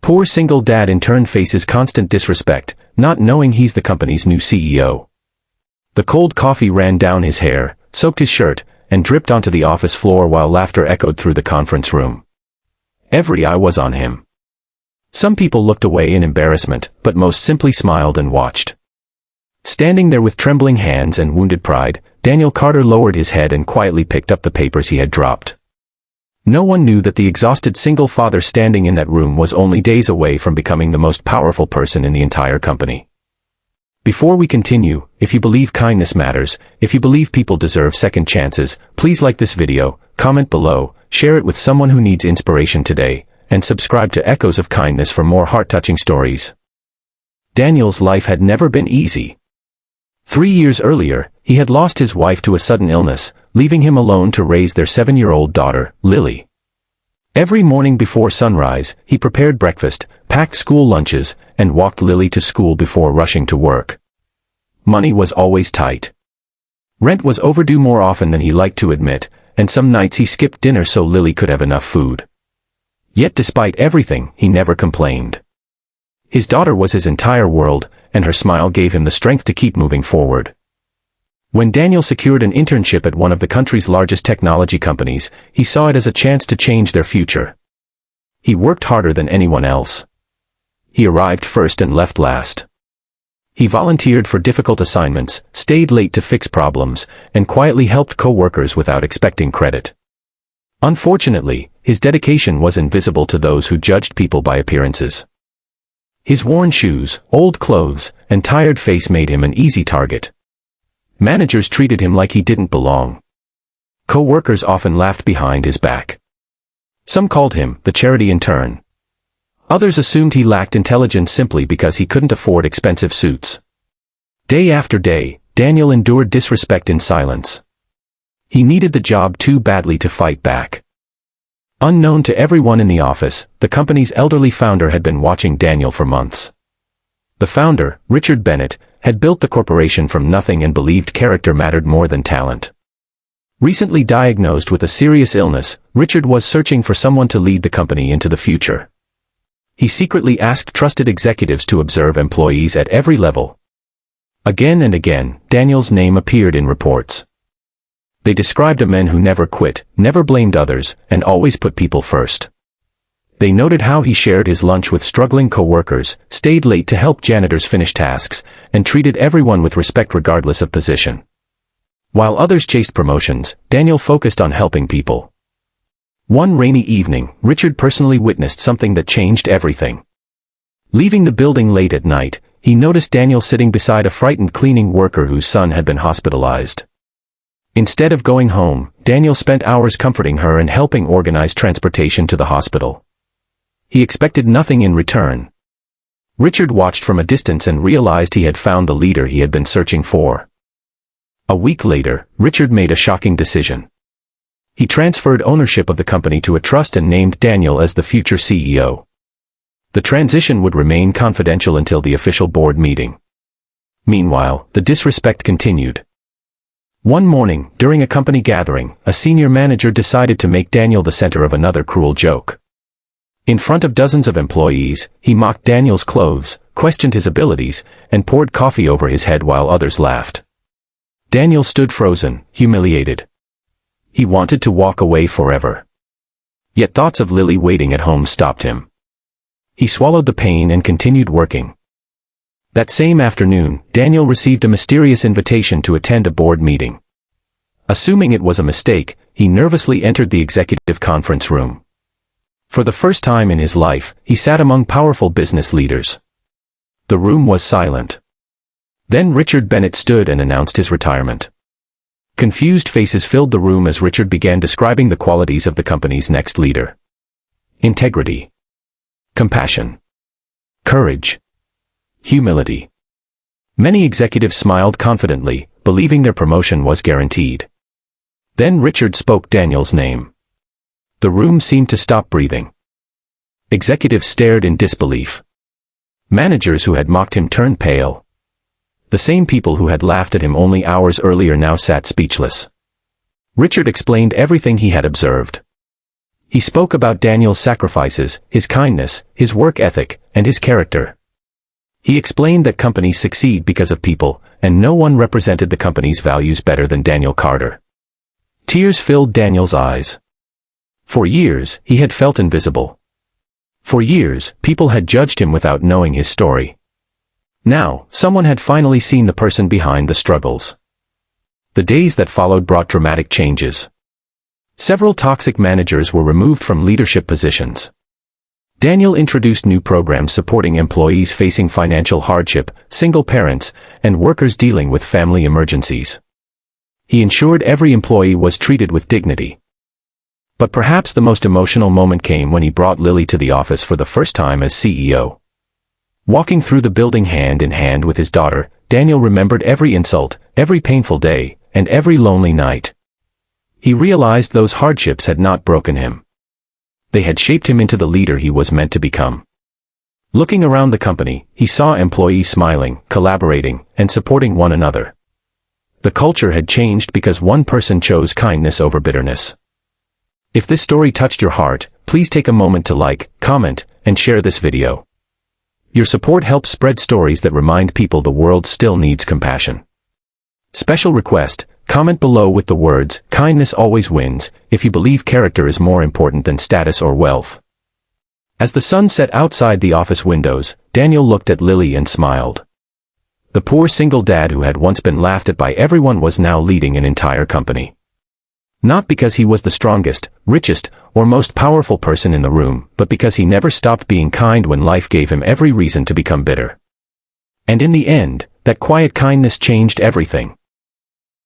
Poor single dad in turn faces constant disrespect, not knowing he's the company's new CEO. The cold coffee ran down his hair, soaked his shirt, and dripped onto the office floor while laughter echoed through the conference room. Every eye was on him. Some people looked away in embarrassment, but most simply smiled and watched. Standing there with trembling hands and wounded pride, Daniel Carter lowered his head and quietly picked up the papers he had dropped. No one knew that the exhausted single father standing in that room was only days away from becoming the most powerful person in the entire company. Before we continue, if you believe kindness matters, if you believe people deserve second chances, please like this video, comment below, share it with someone who needs inspiration today, and subscribe to Echoes of Kindness for more heart-touching stories. Daniel's life had never been easy. 3 years earlier, he had lost his wife to a sudden illness, leaving him alone to raise their 7-year-old daughter, Lily. Every morning before sunrise, he prepared breakfast, packed school lunches, and walked Lily to school before rushing to work. Money was always tight. Rent was overdue more often than he liked to admit, and some nights he skipped dinner so Lily could have enough food. Yet despite everything, he never complained. His daughter was his entire world, and her smile gave him the strength to keep moving forward. When Daniel secured an internship at one of the country's largest technology companies, he saw it as a chance to change their future. He worked harder than anyone else. He arrived first and left last. He volunteered for difficult assignments, stayed late to fix problems, and quietly helped coworkers without expecting credit. Unfortunately, his dedication was invisible to those who judged people by appearances. His worn shoes, old clothes, and tired face made him an easy target. Managers treated him like he didn't belong. Co-workers often laughed behind his back. Some called him the charity intern. Others assumed he lacked intelligence simply because he couldn't afford expensive suits. Day after day, Daniel endured disrespect in silence. He needed the job too badly to fight back. Unknown to everyone in the office, the company's elderly founder had been watching Daniel for months. The founder, Richard Bennett, had built the corporation from nothing and believed character mattered more than talent. Recently diagnosed with a serious illness, Richard was searching for someone to lead the company into the future. He secretly asked trusted executives to observe employees at every level. Again and again, Daniel's name appeared in reports. They described a man who never quit, never blamed others, and always put people first. They noted how he shared his lunch with struggling co-workers, stayed late to help janitors finish tasks, and treated everyone with respect regardless of position. While others chased promotions, Daniel focused on helping people. One rainy evening, Richard personally witnessed something that changed everything. Leaving the building late at night, he noticed Daniel sitting beside a frightened cleaning worker whose son had been hospitalized. Instead of going home, Daniel spent hours comforting her and helping organize transportation to the hospital. He expected nothing in return. Richard watched from a distance and realized he had found the leader he had been searching for. A week later, Richard made a shocking decision. He transferred ownership of the company to a trust and named Daniel as the future CEO. The transition would remain confidential until the official board meeting. Meanwhile, the disrespect continued. One morning, during a company gathering, a senior manager decided to make Daniel the center of another cruel joke. In front of dozens of employees, he mocked Daniel's clothes, questioned his abilities, and poured coffee over his head while others laughed. Daniel stood frozen, humiliated. He wanted to walk away forever. Yet thoughts of Lily waiting at home stopped him. He swallowed the pain and continued working. That same afternoon, Daniel received a mysterious invitation to attend a board meeting. Assuming it was a mistake, he nervously entered the executive conference room. For the first time in his life, he sat among powerful business leaders. The room was silent. Then Richard Bennett stood and announced his retirement. Confused faces filled the room as Richard began describing the qualities of the company's next leader. Integrity. Compassion. Courage. Humility. Many executives smiled confidently, believing their promotion was guaranteed. Then Richard spoke Daniel's name. The room seemed to stop breathing. Executives stared in disbelief. Managers who had mocked him turned pale. The same people who had laughed at him only hours earlier now sat speechless. Richard explained everything he had observed. He spoke about Daniel's sacrifices, his kindness, his work ethic, and his character. He explained that companies succeed because of people, and no one represented the company's values better than Daniel Carter. Tears filled Daniel's eyes. For years, he had felt invisible. For years, people had judged him without knowing his story. Now, someone had finally seen the person behind the struggles. The days that followed brought dramatic changes. Several toxic managers were removed from leadership positions. Daniel introduced new programs supporting employees facing financial hardship, single parents, and workers dealing with family emergencies. He ensured every employee was treated with dignity. But perhaps the most emotional moment came when he brought Lily to the office for the first time as CEO. Walking through the building hand in hand with his daughter, Daniel remembered every insult, every painful day, and every lonely night. He realized those hardships had not broken him. They had shaped him into the leader he was meant to become. Looking around the company, he saw employees smiling, collaborating, and supporting one another. The culture had changed because one person chose kindness over bitterness. If this story touched your heart, please take a moment to like, comment, and share this video. Your support helps spread stories that remind people the world still needs compassion. Special request, comment below with the words, "Kindness always wins," if you believe character is more important than status or wealth. As the sun set outside the office windows, Daniel looked at Lily and smiled. The poor single dad who had once been laughed at by everyone was now leading an entire company. Not because he was the strongest, richest, or most powerful person in the room, but because he never stopped being kind when life gave him every reason to become bitter. And in the end, that quiet kindness changed everything.